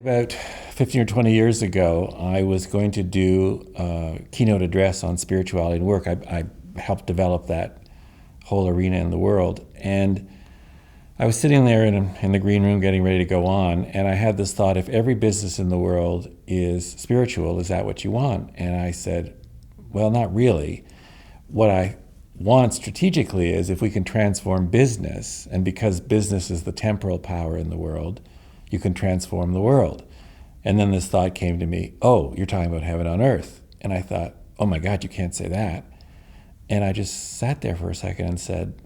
About 15 or 20 years ago, I was going to do a keynote address on spirituality and work. I helped develop that whole arena in the world. And I was sitting there in the green room getting ready to go on, and I had this thought, if every business in the world is spiritual, is that what you want? And I said, well, not really. What I want strategically is if we can transform business, and because business is the temporal power in the world, you can transform the world. And then this thought came to me, oh, you're talking about heaven on earth. And I thought, oh my God, you can't say that. And I just sat there for a second and said,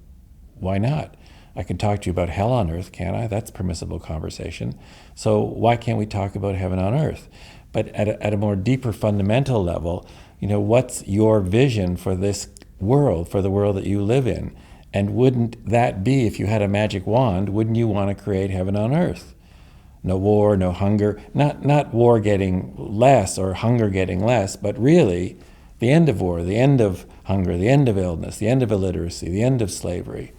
why not? I can talk to you about hell on earth, can't I? That's permissible conversation. So why can't we talk about heaven on earth? But at a more deeper fundamental level, what's your vision for this world, for the world that you live in? And wouldn't that be, if you had a magic wand, wouldn't you want to create heaven on earth? No war, no hunger, not war getting less or hunger getting less, but really the end of war, the end of hunger, the end of illness, the end of illiteracy, the end of slavery.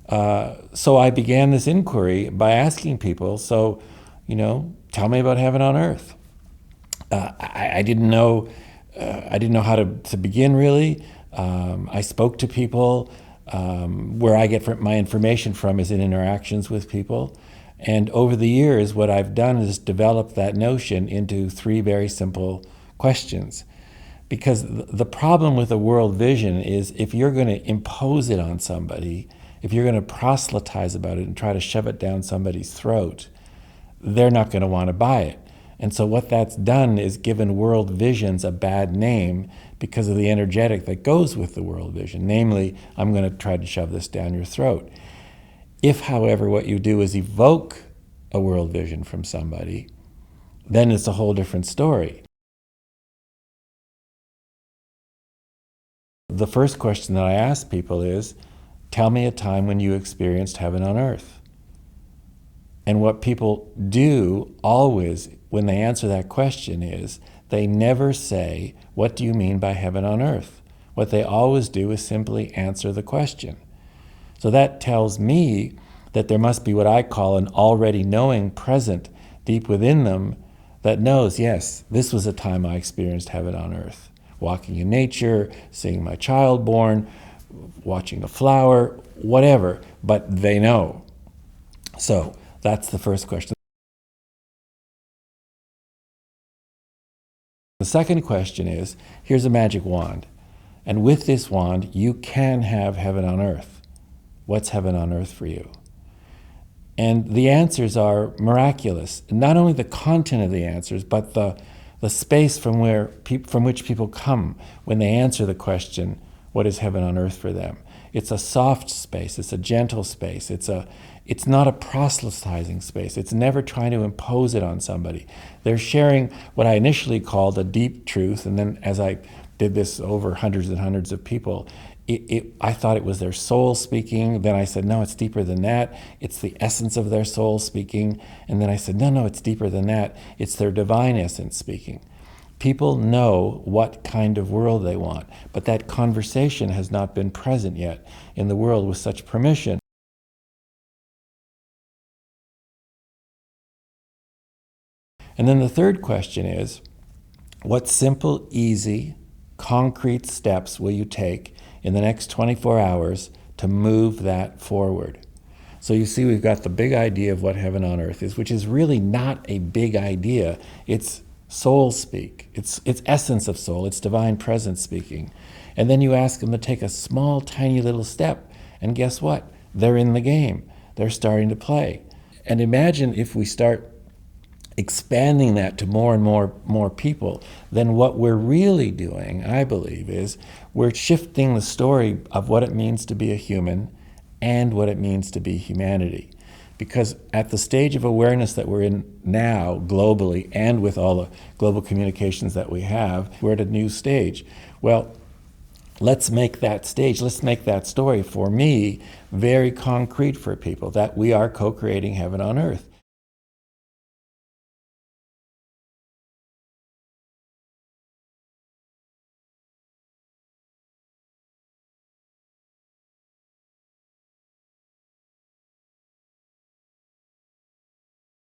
So I began this inquiry by asking people, tell me about heaven on earth. I didn't know how to begin really. I spoke to people. Where I get my information from is in interactions with people. And over the years, what I've done is develop that notion into three very simple questions. Because the problem with a world vision is if you're going to impose it on somebody, if you're going to proselytize about it and try to shove it down somebody's throat, they're not going to want to buy it. And so what that's done is given world visions a bad name because of the energetic that goes with the world vision. Namely, I'm going to try to shove this down your throat. If, however, what you do is evoke a world vision from somebody, then it's a whole different story. The first question that I ask people is, tell me a time when you experienced heaven on earth. And what people do always when they answer that question is, they never say, what do you mean by heaven on earth? What they always do is simply answer the question. So that tells me that there must be what I call an already knowing present deep within them that knows, yes, this was a time I experienced heaven on earth. Walking in nature, seeing my child born, watching a flower, whatever, but they know. So that's the first question. The second question is, here's a magic wand, and with this wand, you can have heaven on earth. What's heaven on earth for you? And the answers are miraculous. Not only the content of the answers, but the space from which people come when they answer the question, what is heaven on earth for them? It's a soft space, it's a gentle space, it's not a proselytizing space, it's never trying to impose it on somebody. They're sharing what I initially called a deep truth, and then as I did this over hundreds and hundreds of people, I thought it was their soul speaking. Then I said, no, it's deeper than that. It's the essence of their soul speaking. And then I said, no, it's deeper than that. It's their divine essence speaking. People know what kind of world they want, but that conversation has not been present yet in the world with such permission. And then the third question is, what simple, easy, concrete steps will you take in the next 24 hours to move that forward? So you see, we've got the big idea of what heaven on earth is, which is really not a big idea. It's soul speak. It's essence of soul. It's divine presence speaking. And then you ask them to take a small, tiny little step. And guess what? They're in the game. They're starting to play. And imagine if we start expanding that to more and more people, then what we're really doing, I believe, is we're shifting the story of what it means to be a human and what it means to be humanity. Because at the stage of awareness that we're in now, globally, and with all the global communications that we have, we're at a new stage. Well, let's make that stage, let's make that story, for me, very concrete for people, that we are co-creating heaven on earth.